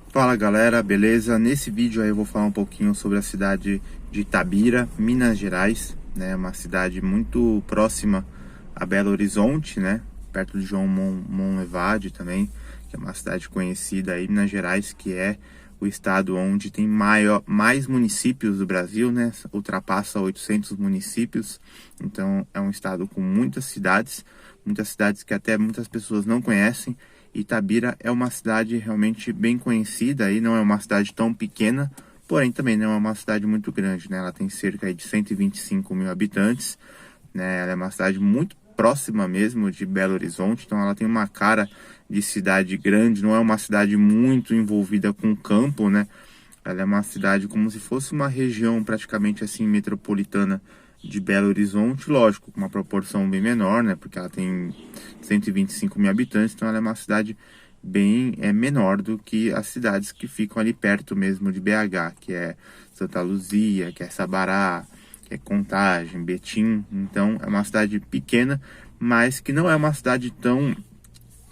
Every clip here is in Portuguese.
Fala galera, beleza? Nesse vídeo aí eu vou falar um pouquinho sobre a cidade de Itabira, Minas Gerais, né? Uma cidade muito próxima a Belo Horizonte, né? Perto de João Monlevade também, que é uma cidade conhecida aí, Minas Gerais, que é o estado onde tem mais municípios do Brasil, né? Ultrapassa 800 municípios, então é um estado com muitas cidades que até muitas pessoas não conhecem. Itabira é uma cidade realmente bem conhecida e não é uma cidade tão pequena, porém também não é uma cidade muito grande, né? Ela tem cerca de 125 mil habitantes, né? Ela é uma cidade muito próxima mesmo de Belo Horizonte, então ela tem uma cara de cidade grande, não é uma cidade muito envolvida com campo, né? Ela é uma cidade como se fosse uma região praticamente assim metropolitana de Belo Horizonte, lógico, com uma proporção bem menor, né? Porque ela tem 125 mil habitantes, então ela é uma cidade bem menor do que as cidades que ficam ali perto mesmo de BH, que é Santa Luzia, que é Sabará, que é Contagem, Betim. Então é uma cidade pequena, mas que não é uma cidade tão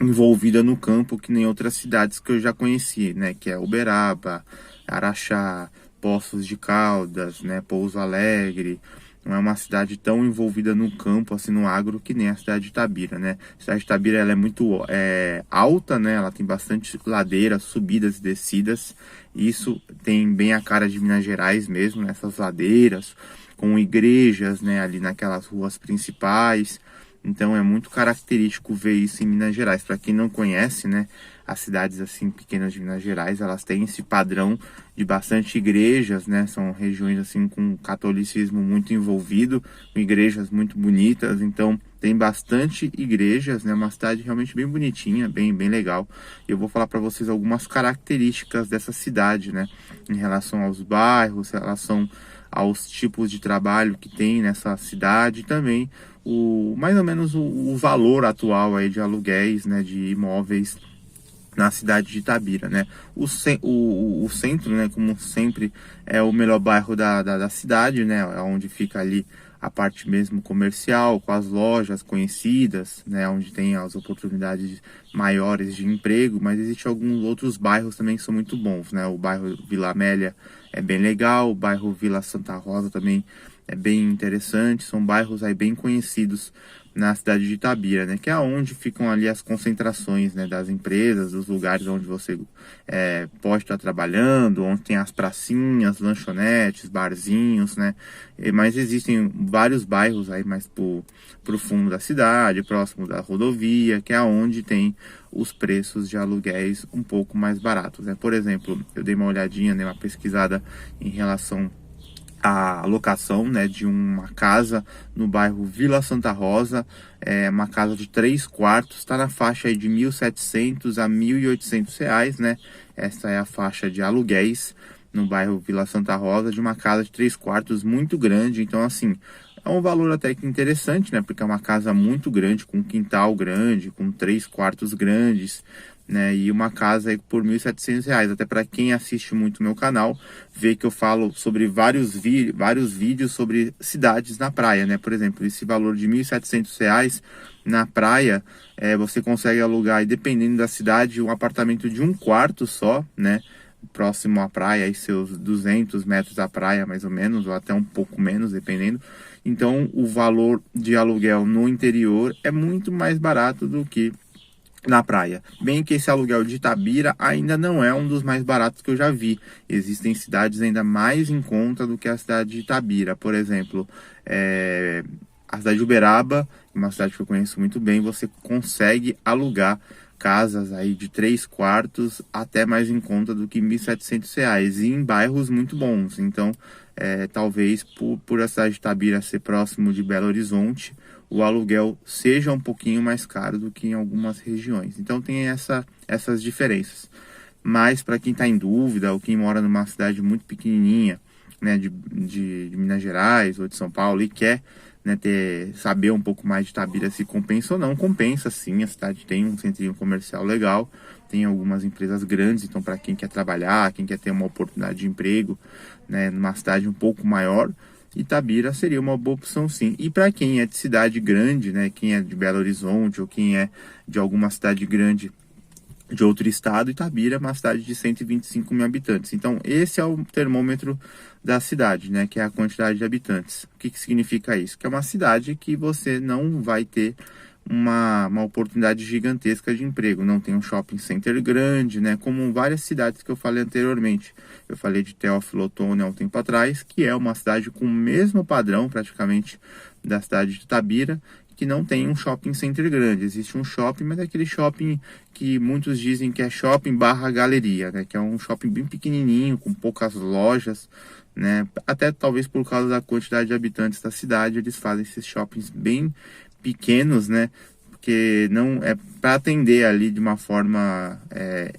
envolvida no campo que nem outras cidades que eu já conheci, né? Que é Uberaba, Araxá, Poços de Caldas, né? Pouso Alegre. Não é uma cidade tão envolvida no campo, assim, no agro, que nem a cidade de Itabira, né? A cidade de Itabira, ela é muito alta, né? Ela tem bastante ladeiras, subidas e descidas. E isso tem bem a cara de Minas Gerais mesmo, né? Essas ladeiras, com igrejas, né? Ali naquelas ruas principais. Então é muito característico ver isso em Minas Gerais. Para quem não conhece, né, as cidades assim pequenas de Minas Gerais, elas têm esse padrão de bastante igrejas, né? São regiões assim com catolicismo muito envolvido, com igrejas muito bonitas. Então tem bastante igrejas, né? Uma cidade realmente bem bonitinha, bem legal. E eu vou falar para vocês algumas características dessa cidade, né? Em relação aos bairros, em relação aos tipos de trabalho que tem nessa cidade, e também mais ou menos o valor atual aí de aluguéis, né, de imóveis na cidade de Itabira, né? O centro, né, como sempre, é o melhor bairro da cidade, né? É onde fica ali a parte mesmo comercial, com as lojas conhecidas, né? Onde tem as oportunidades maiores de emprego, mas existem alguns outros bairros também que são muito bons, né? O bairro Vila Amélia é bem legal, o bairro Vila Santa Rosa também é bem interessante, são bairros aí bem conhecidos na cidade de Itabira, né? Que é onde ficam ali as concentrações, né? Das empresas, dos lugares onde você pode estar trabalhando, onde tem as pracinhas, lanchonetes, barzinhos, né? Mas existem vários bairros aí mais pro fundo da cidade, próximo da rodovia, que é onde tem os preços de aluguéis um pouco mais baratos, né? Por exemplo, eu dei uma olhadinha, né? Uma pesquisada em relação a locação, né, de uma casa no bairro Vila Santa Rosa, uma casa de 3 quartos, está na faixa aí de 1.700 a 1.800 reais, né? Essa é a faixa de aluguéis no bairro Vila Santa Rosa de uma casa de 3 quartos muito grande. Então, assim, é um valor até que interessante, né? Porque é uma casa muito grande, com um quintal grande, com 3 quartos grandes, né? E uma casa aí por R$ 1.700. Até para quem assiste muito meu canal, vê que eu falo sobre vários vídeos sobre cidades na praia, né? Por exemplo, esse valor de R$ 1.700 na praia, você consegue alugar, e dependendo da cidade, um apartamento de 1 quarto só, né? Próximo à praia, aí seus 200 metros da praia, mais ou menos, ou até um pouco menos, dependendo. Então, o valor de aluguel no interior é muito mais barato do que na praia. Bem que esse aluguel de Itabira ainda não é um dos mais baratos que eu já vi. Existem cidades ainda mais em conta do que a cidade de Itabira. Por exemplo, a cidade de Uberaba, uma cidade que eu conheço muito bem, você consegue alugar casas aí de 3 quartos até mais em conta do que R$ 1.700 e em bairros muito bons. Então, talvez por a cidade de Itabira ser próximo de Belo Horizonte, o aluguel seja um pouquinho mais caro do que em algumas regiões. Então tem essas diferenças. Mas para quem está em dúvida, ou quem mora numa cidade muito pequenininha, né, de Minas Gerais ou de São Paulo e quer, né, saber um pouco mais de Itabira se compensa ou não, compensa sim. A cidade tem um centrinho comercial legal, tem algumas empresas grandes, então para quem quer trabalhar, quem quer ter uma oportunidade de emprego, né, numa cidade um pouco maior, Itabira seria uma boa opção sim. E para quem é de cidade grande, né, quem é de Belo Horizonte ou quem é de alguma cidade grande de outro estado. Itabira é uma cidade de 125 mil habitantes. Então, esse é o termômetro da cidade, né? Que é a quantidade de habitantes. O que significa isso? Que é uma cidade que você não vai ter uma oportunidade gigantesca de emprego. Não tem um shopping center grande, né? Como várias cidades que eu falei anteriormente. Eu falei de Teófilo Otoni há um tempo atrás, que é uma cidade com o mesmo padrão, praticamente, da cidade de Itabira, que não tem um shopping center grande. Existe um shopping, mas é aquele shopping que muitos dizem que é shopping barra galeria, né? Que é um shopping bem pequenininho, com poucas lojas, né? Até talvez por causa da quantidade de habitantes da cidade, eles fazem esses shoppings bem pequenos, né? Porque não é para atender ali de uma forma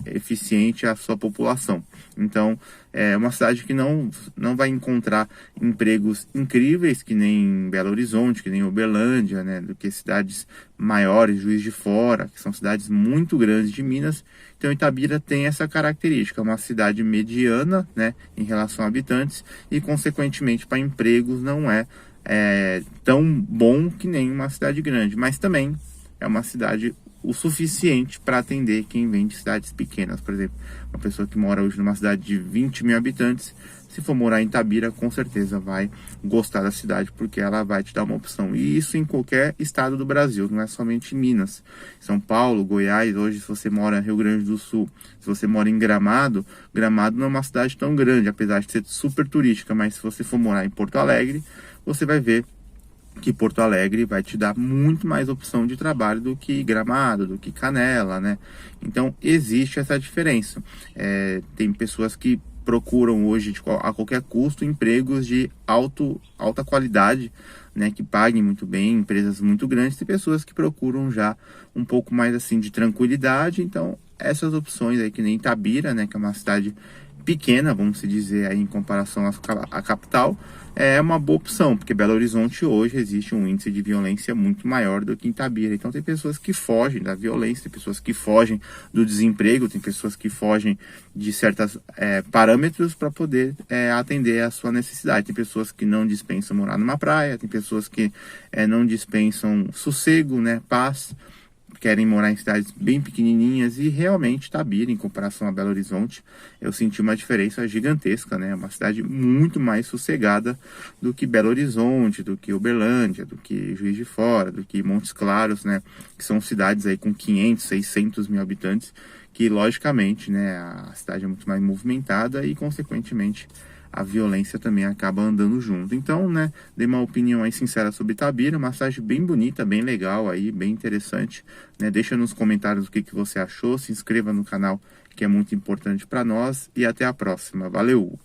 eficiente a sua população. Então, é uma cidade que não vai encontrar empregos incríveis, que nem Belo Horizonte, que nem Uberlândia, né? Do que cidades maiores, Juiz de Fora, que são cidades muito grandes de Minas. Então, Itabira tem essa característica, uma cidade mediana, né? Em relação a habitantes e, consequentemente, para empregos não é tão bom que nem uma cidade grande, mas também é uma cidade o suficiente para atender quem vem de cidades pequenas. Por exemplo, uma pessoa que mora hoje numa cidade de 20 mil habitantes, se for morar em Itabira, com certeza vai gostar da cidade, porque ela vai te dar uma opção. E isso em qualquer estado do Brasil, não é somente em Minas. São Paulo, Goiás, hoje se você mora no Rio Grande do Sul, se você mora em Gramado, Gramado não é uma cidade tão grande, apesar de ser super turística, mas se você for morar em Porto Alegre, você vai ver que Porto Alegre vai te dar muito mais opção de trabalho do que Gramado, do que Canela, né? Então, existe essa diferença. Tem pessoas que procuram hoje, a qualquer custo, empregos de alta qualidade, né? Que paguem muito bem, empresas muito grandes. Tem pessoas que procuram já um pouco mais, assim, de tranquilidade. Então, essas opções aí, que nem Itabira, né? Que é uma cidade pequena, vamos se dizer, aí em comparação à capital, é uma boa opção, porque Belo Horizonte hoje existe um índice de violência muito maior do que em Itabira. Então tem pessoas que fogem da violência, tem pessoas que fogem do desemprego, tem pessoas que fogem de certos parâmetros para poder atender a sua necessidade. Tem pessoas que não dispensam morar numa praia, tem pessoas que não dispensam sossego, né, paz, querem morar em cidades bem pequenininhas. E realmente Itabira, em comparação a Belo Horizonte, eu senti uma diferença gigantesca, né? Uma cidade muito mais sossegada do que Belo Horizonte, do que Uberlândia, do que Juiz de Fora, do que Montes Claros, né? Que são cidades aí com 500, 600 mil habitantes, que logicamente, né, a cidade é muito mais movimentada e, consequentemente, a violência também acaba andando junto. Então, né, dei uma opinião aí sincera sobre Itabira, uma cidade bem bonita, bem legal aí, bem interessante, né? Deixa nos comentários o que você achou, se inscreva no canal, que é muito importante para nós, e até a próxima. Valeu!